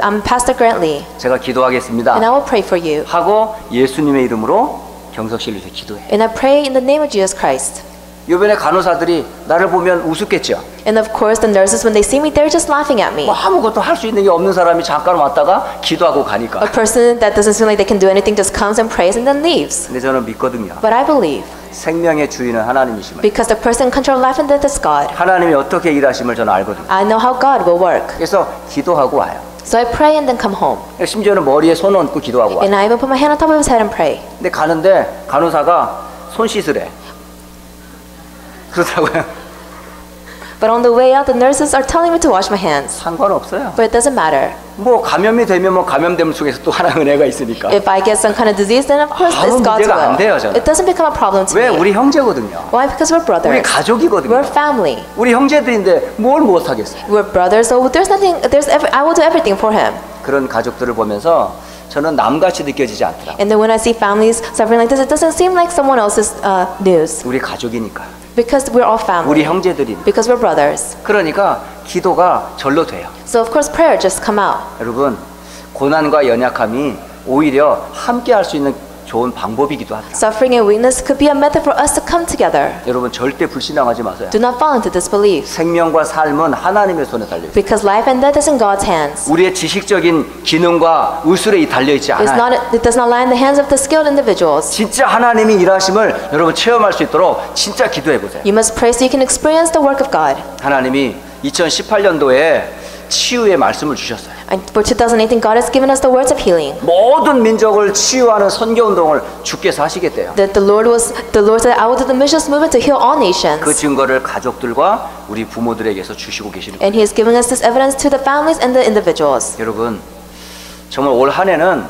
I'm Pastor Grant Lee. 제가 기도하겠습니다. And I will pray for you. 하고 예수님의 이름으로 경석 씨를 위해서 기도해. And I pray in the name of Jesus Christ. 이번에 간호사들이 나를 보면 우습겠죠. And of course, the nurses, when they see me, they're just laughing at me. 뭐 아무것도 할 수 있는 게 없는 사람이 잠깐 왔다가 기도하고 가니까. A person that doesn't feel like they can do anything just comes and prays and then leaves. 근데 저는 믿거든요. But I believe, 생명의 주인은 하나님이심을. because the person in control of life and death is God. 하나님이 어떻게 일하심을 저는 알거든요. I know how God will work. 그래서 기도하고 와요. So I pray and then come home. 심지어는 머리에 손 얹고 기도하고 와요. And I even put my hand on top of his head and pray. 근데 가는데 간호사가 손 씻으래. 그렇다고요. But on the way out, the nurses are telling me to wash my hands. 상관없어요. But it doesn't matter. 뭐 감염이 되면 뭐 감염됨 속에서 또 하나 은혜가 있으니까. If I get some kind of disease, then of course 아무 it's God's 문제가 안 돼요, will. 저는. It doesn't become a problem to 왜? me. 우리 형제거든요. Why? Because we're 우리 brothers. 가족이거든요. We're family. 우리 형제들인데 뭘 못하겠어요. We're brothers, so there's nothing. I will do everything for him. 그런 가족들을 보면서 저는 남같이 느껴지지 않더라고요. And then when I see families suffering like this, it doesn't seem like someone else's news. 우리 가족이니까. Because we're all 우리 family. 형제들이니까. Because we're brothers. 그러니까 기도가 절로 돼요. So of course prayer just come out. 여러분, 고난과 연약함이 오히려 함께 할 수 있는 좋은 방법이기도 하다. Suffering and weakness could be a method for us to come together. 여러분 절대 불신앙하지 마세요. Do not fall into disbelief. 생명과 삶은 하나님의 손에 달려 있어요. Because life and death is in God's hands. 우리의 지식적인 기능과 의술에 달려 있지 않아요. It does not lie in the hands of the skilled individuals. 진짜 하나님이 일하심을 여러분 체험할 수 있도록 진짜 기도해 보세요. You must pray so you can experience the work of God. 하나님이 2018년도에 치유의 말씀을 주셨어요. And for 2018, God has given us the words of healing. 모든 민족을 치유하는 선교 운동을 주께서 하시겠대요. That the Lord said, I will do the missions movement to heal all nations. 그 증거를 가족들과 우리 부모들에게서 주시고 계시는 거예요. And He is giving us this evidence to the families and the individuals. 여러분 정말 올 한 해는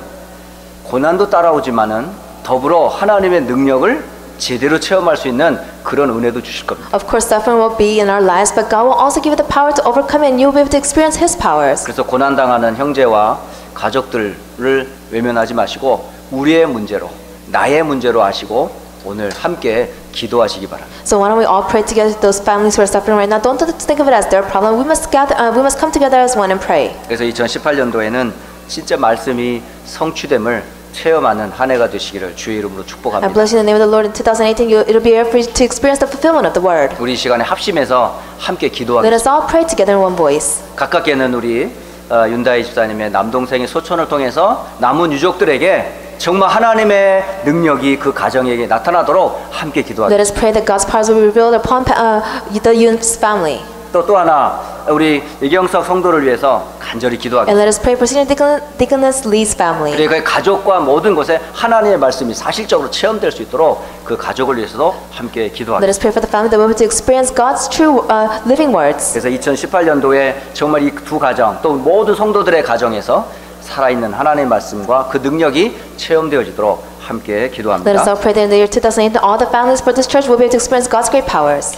고난도 따라오지만은 더불어 하나님의 능력을 제대로 체험할 수 있는 그런 은혜도 주실 겁니다. Of course, suffering will be in our lives, but God will also give you the power to overcome it, and you will be able to experience His powers. 그래서 고난 당하는 형제와 가족들을 외면하지 마시고 우리의 문제로, 나의 문제로 하시고 오늘 함께 기도하시기 바랍니다. So why don't we all pray together? Those families who are suffering right now, don't think of it as their problem. We must come together as one and pray. 그래서 2018년도에는 진짜 말씀이 성취됨을 체험하는 한 해가 되시기를 주의 이름으로 I 축복합니다. bless you in the name of the Lord. In 2018, it'll be a year for you to experience the fulfillment of the word. 우리 이 시간에 합심해서 함께 Let 기도하겠습니다. us all pray together in one voice. 가깝게는 우리 윤다희 집사님의 남동생의 소천을 통해서 남은 유족들에게 정말 하나님의 능력이 그 가정에게 나타나도록 함께 기도하겠습니다. Let us pray that God's powers will be revealed upon the Yoon's family. 또 하나 우리 이경석 성도를 위해서 간절히 기도하겠습니다. And let us pray for Senior Deaconess Lee's family. 그리고 그 가족과 모든 곳에 하나님의 말씀이 사실적으로 체험될 수 있도록 그 가족을 위해서도 함께 Let 기도하겠습니다. us pray for the family that will be able to experience God's true living words. 그래서 2018년도에 정말 이 두 가정 또 모든 성도들의 가정에서 살아있는 하나님의 말씀과 그 능력이 체험되어지도록 함께 Let us 기도합니다. all pray that in the year 2018, all the families for this church will be able to experience God's great powers.